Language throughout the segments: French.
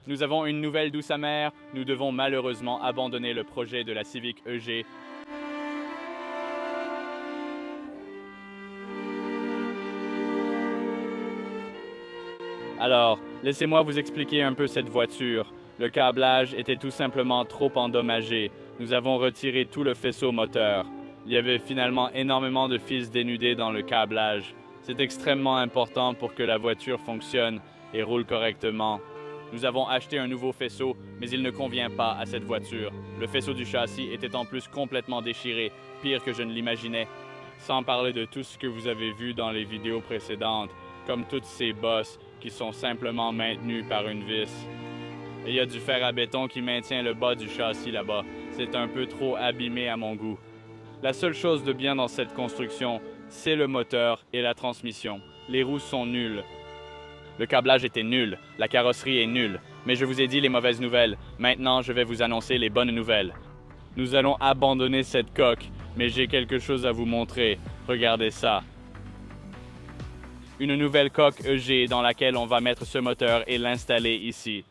Nous avons une nouvelle douce amère. Nous devons malheureusement abandonner le projet de la Civic EG. Alors, laissez-moi vous expliquer un peu cette voiture. Le câblage était tout simplement trop endommagé. Nous avons retiré tout le faisceau moteur. Il y avait finalement énormément de fils dénudés dans le câblage. C'est extrêmement important pour que la voiture fonctionne et roule correctement. Nous avons acheté un nouveau faisceau, mais il ne convient pas à cette voiture. Le faisceau du châssis était en plus complètement déchiré, pire que je ne l'imaginais. Sans parler de tout ce que vous avez vu dans les vidéos précédentes, comme toutes ces bosses qui sont simplement maintenues par une vis. Et il y a du fer à béton qui maintient le bas du châssis là-bas. C'est un peu trop abîmé à mon goût. La seule chose de bien dans cette construction, c'est le moteur et la transmission. Les roues sont nulles. Le câblage était nul, la carrosserie est nulle. Mais je vous ai dit les mauvaises nouvelles. Maintenant, je vais vous annoncer les bonnes nouvelles. Nous allons abandonner cette coque, mais j'ai quelque chose à vous montrer. Regardez ça. Une nouvelle coque EG dans laquelle on va mettre ce moteur et l'installer ici.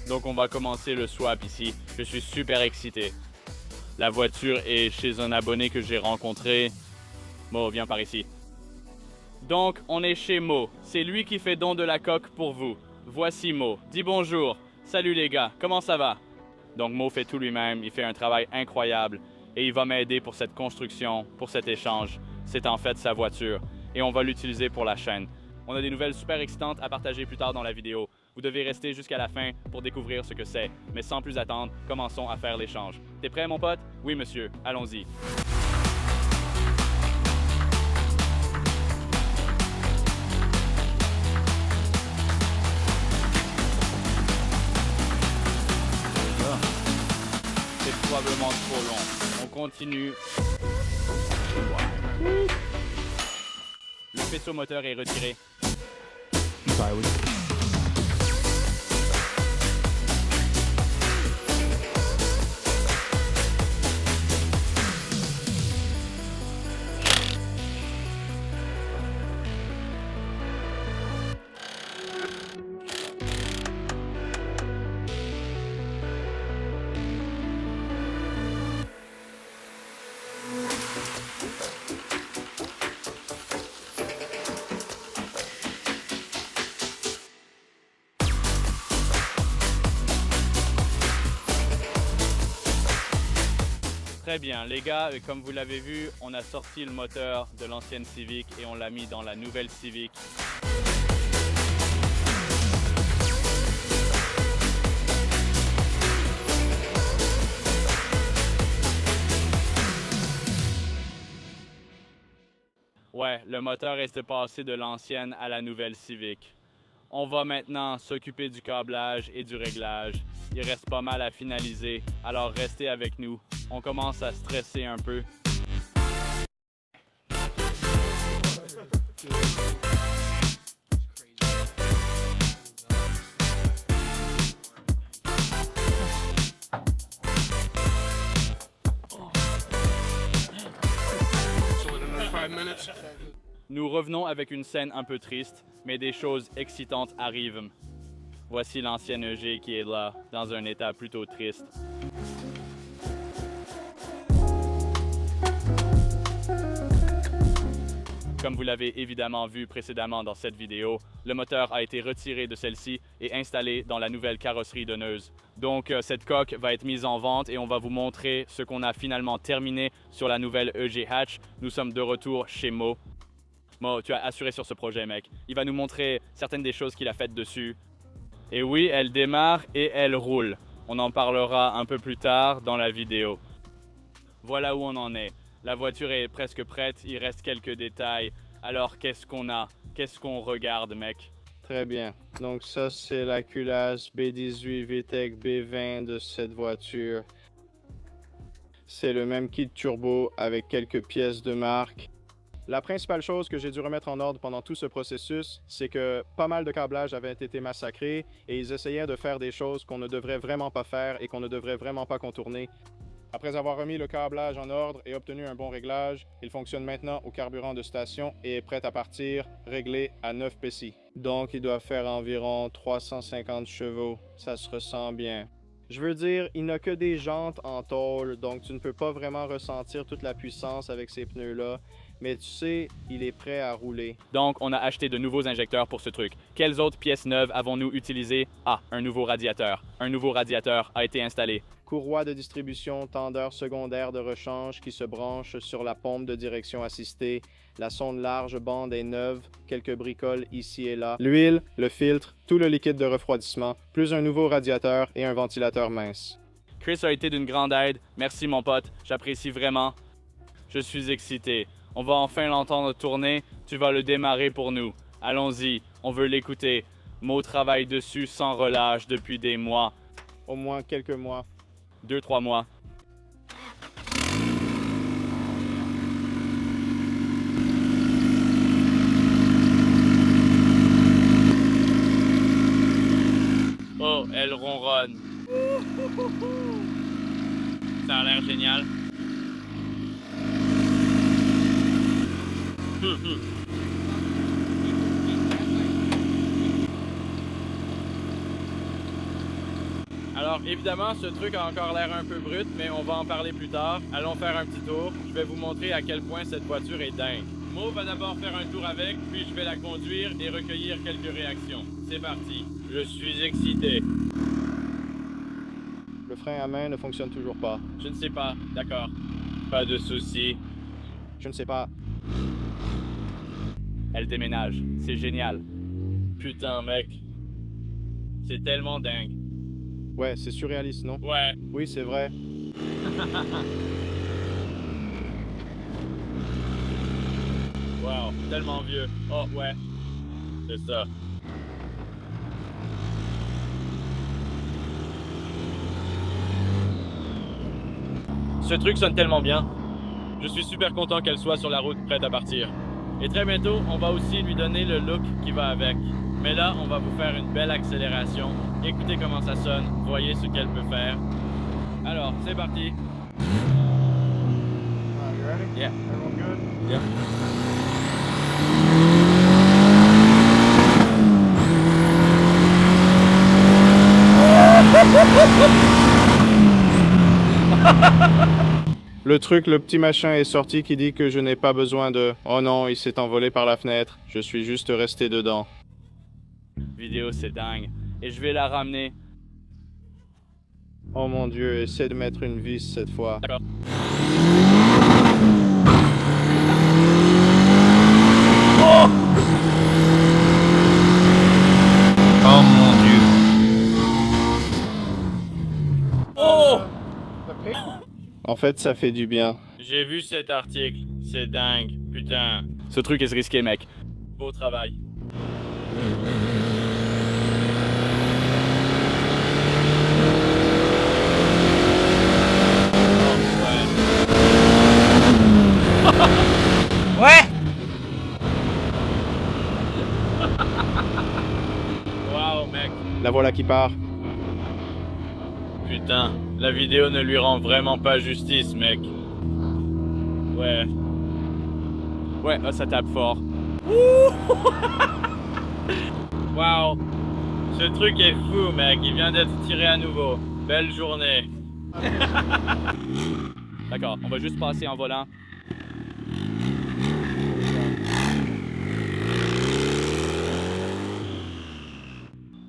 Donc on va commencer le swap ici. Je suis super excité. La voiture est chez un abonné que j'ai rencontré. Mo, viens par ici. Donc on est chez Mo. C'est lui qui fait don de la coque pour vous. Voici Mo. Dis bonjour. Salut les gars, comment ça va? Donc Mo fait tout lui-même, il fait un travail incroyable et il va m'aider pour cette construction, pour cet échange. C'est en fait sa voiture et on va l'utiliser pour la chaîne. On a des nouvelles super excitantes à partager plus tard dans la vidéo. Vous devez rester jusqu'à la fin pour découvrir ce que c'est. Mais sans plus attendre, commençons à faire l'échange. T'es prêt, mon pote? Oui, monsieur. Allons-y. C'est probablement trop long. On continue. Le faisceau moteur est retiré. Très bien, les gars, comme vous l'avez vu, on a sorti le moteur de l'ancienne Civic et on l'a mis dans la nouvelle Civic. Ouais, le moteur est passé de l'ancienne à la nouvelle Civic. On va maintenant s'occuper du câblage et du réglage. Il reste pas mal à finaliser, alors restez avec nous. On commence à stresser un peu. Nous revenons avec une scène un peu triste, mais des choses excitantes arrivent. Voici l'ancienne EG qui est là, dans un état plutôt triste. Comme vous l'avez évidemment vu précédemment dans cette vidéo, le moteur a été retiré de celle-ci et installé dans la nouvelle carrosserie donneuse. Donc cette coque va être mise en vente et on va vous montrer ce qu'on a finalement terminé sur la nouvelle EG Hatch. Nous sommes de retour chez Mo. Mo, tu as assuré sur ce projet, mec. Il va nous montrer certaines des choses qu'il a faites dessus. Et oui, elle démarre et elle roule. On en parlera un peu plus tard dans la vidéo. Voilà où on en est. La voiture est presque prête, il reste quelques détails. Alors qu'est-ce qu'on a? Qu'est-ce qu'on regarde, mec? Très bien. Donc ça, c'est la culasse B18 VTEC B20 de cette voiture. C'est le même kit turbo avec quelques pièces de marque. La principale chose que j'ai dû remettre en ordre pendant tout ce processus, c'est que pas mal de câblages avaient été massacrés et ils essayaient de faire des choses qu'on ne devrait vraiment pas faire et qu'on ne devrait vraiment pas contourner. Après avoir remis le câblage en ordre et obtenu un bon réglage, il fonctionne maintenant au carburant de station et est prêt à partir, réglé à 9 PSI. Donc il doit faire environ 350 chevaux. Ça se ressent bien. Je veux dire, il n'a que des jantes en tôle, donc tu ne peux pas vraiment ressentir toute la puissance avec ces pneus-là. Mais tu sais, il est prêt à rouler. Donc, on a acheté de nouveaux injecteurs pour ce truc. Quelles autres pièces neuves avons-nous utilisées? Ah, un nouveau radiateur. Un nouveau radiateur a été installé. Courroie de distribution, tendeur secondaire de rechange qui se branche sur la pompe de direction assistée. La sonde large bande est neuve, quelques bricoles ici et là. L'huile, le filtre, tout le liquide de refroidissement, plus un nouveau radiateur et un ventilateur mince. Chris a été d'une grande aide. Merci mon pote, j'apprécie vraiment. Je suis excité. On va enfin l'entendre tourner. Tu vas le démarrer pour nous. Allons-y, on veut l'écouter. Mo travaille dessus sans relâche depuis des mois. Au moins quelques mois. 2-3 mois. Oh, elle ronronne. Ça a l'air génial. Alors évidemment, ce truc a encore l'air un peu brut, mais on va en parler plus tard. Allons faire un petit tour. Je vais vous montrer à quel point cette voiture est dingue. Mo va d'abord faire un tour avec, puis je vais la conduire et recueillir quelques réactions. C'est parti. Je suis excité. Le frein à main ne fonctionne toujours pas. Je ne sais pas. D'accord. Pas de souci. Je ne sais pas. Elle déménage. C'est génial. Putain, mec. C'est tellement dingue. Ouais, c'est surréaliste, non? Ouais. Oui, c'est vrai. Wow, tellement vieux. Oh, ouais. C'est ça. Ce truc sonne tellement bien. Je suis super content qu'elle soit sur la route prête à partir. Et très bientôt, on va aussi lui donner le look qui va avec. Mais là, on va vous faire une belle accélération. Écoutez comment ça sonne, voyez ce qu'elle peut faire. Alors, c'est parti. You ready? Yeah. Everyone good? Yeah. Le truc, le petit machin est sorti qui dit que je n'ai pas besoin de... Oh non, il s'est envolé par la fenêtre. Je suis juste resté dedans. Vidéo, c'est dingue. Et je vais la ramener. Oh mon Dieu, essaie de mettre une vis cette fois. D'accord. Oh mon Dieu. Oh! En fait, ça fait du bien. J'ai vu cet article. C'est dingue. Putain. Ce truc est risqué, mec. Beau travail. Ouais. Wow, mec. La voilà qui part. Putain, la vidéo ne lui rend vraiment pas justice, mec. Ouais. Ouais, ça tape fort. Wow. Ce truc est fou, mec. Il vient d'être tiré à nouveau. Belle journée. D'accord, on va juste passer en volant.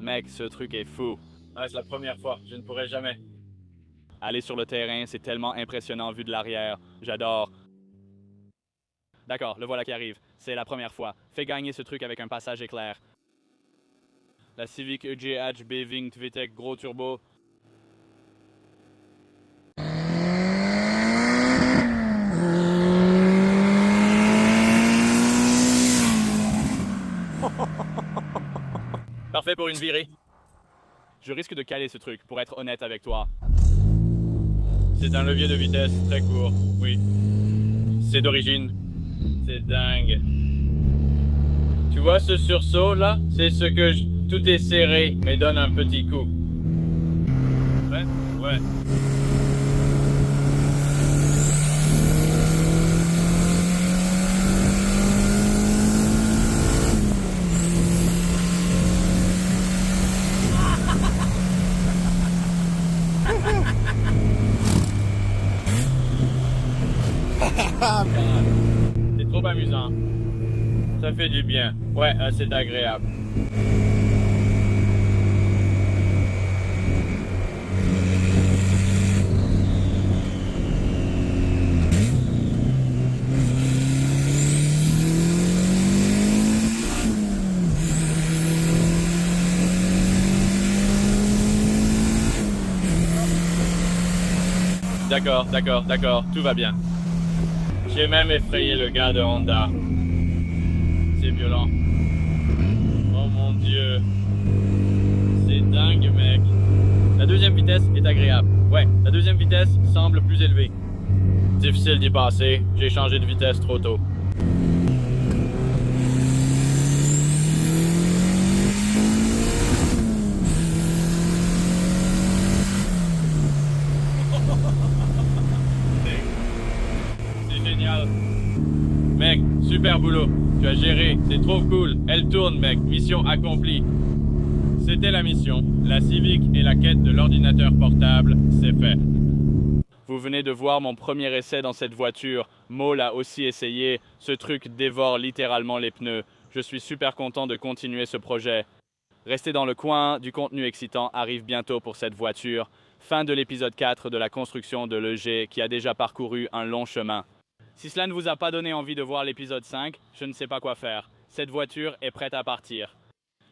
Mec, ce truc est fou. Ah, c'est la première fois, je ne pourrais jamais. Aller sur le terrain, c'est tellement impressionnant vu de l'arrière. J'adore. D'accord, le voilà qui arrive. C'est la première fois. Fais gagner ce truc avec un passage éclair. La Civic EGH B-Wing VTEC gros turbo. Parfait pour une virée. Je risque de caler ce truc, pour être honnête avec toi. C'est un levier de vitesse très court, oui. C'est d'origine. C'est dingue. Tu vois ce sursaut là? C'est ce que je... Tout est serré, mais donne un petit coup. Ouais, ouais. c'est trop amusant. Ça fait du bien. Ouais, c'est agréable. D'accord, tout va bien. J'ai même effrayé le gars de Honda. C'est violent. Oh mon Dieu. C'est dingue, mec. La deuxième vitesse est agréable. Ouais, la deuxième vitesse semble plus élevée. Difficile d'y passer, j'ai changé de vitesse trop tôt. C'est génial. Mec, super boulot. Tu as géré, c'est trop cool. Elle tourne, mec. Mission accomplie. C'était la mission. La Civic et la quête de l'ordinateur portable, c'est fait. Vous venez de voir mon premier essai dans cette voiture. Mo l'a aussi essayé. Ce truc dévore littéralement les pneus. Je suis super content de continuer ce projet. Restez dans le coin, du contenu excitant arrive bientôt pour cette voiture. Fin de l'épisode 4 de la construction de l'EG qui a déjà parcouru un long chemin. Si cela ne vous a pas donné envie de voir l'épisode 5, je ne sais pas quoi faire. Cette voiture est prête à partir.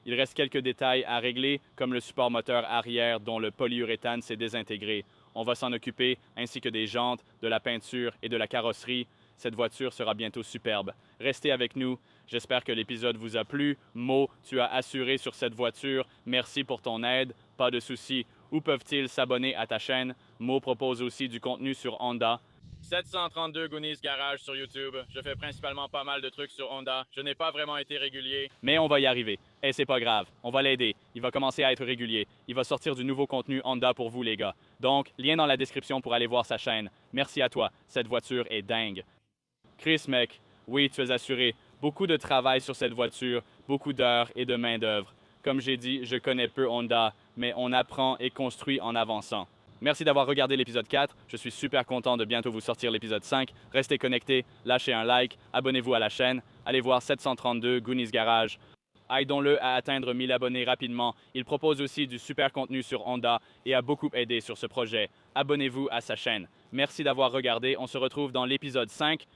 Il reste quelques détails à régler, comme le support moteur arrière dont le polyuréthane s'est désintégré. On va s'en occuper, ainsi que des jantes, de la peinture et de la carrosserie. Cette voiture sera bientôt superbe. Restez avec nous. J'espère que l'épisode vous a plu. Mo, tu as assuré sur cette voiture. Merci pour ton aide. Pas de souci. Où peuvent-ils s'abonner à ta chaîne? Mo propose aussi du contenu sur Honda. 732 Goonies Garage sur YouTube. Je fais principalement pas mal de trucs sur Honda. Je n'ai pas vraiment été régulier. Mais on va y arriver. Et c'est pas grave. On va l'aider. Il va commencer à être régulier. Il va sortir du nouveau contenu Honda pour vous, les gars. Donc, lien dans la description pour aller voir sa chaîne. Merci à toi. Cette voiture est dingue. Chris, mec. Oui, tu es assuré. Beaucoup de travail sur cette voiture. Beaucoup d'heures et de main-d'œuvre. Comme j'ai dit, je connais peu Honda, mais on apprend et construit en avançant. Merci d'avoir regardé l'épisode 4. Je suis super content de bientôt vous sortir l'épisode 5. Restez connectés, lâchez un like, abonnez-vous à la chaîne. Allez voir 732 Goonies Garage. Aidons-le à atteindre 1000 abonnés rapidement. Il propose aussi du super contenu sur Honda et a beaucoup aidé sur ce projet. Abonnez-vous à sa chaîne. Merci d'avoir regardé. On se retrouve dans l'épisode 5.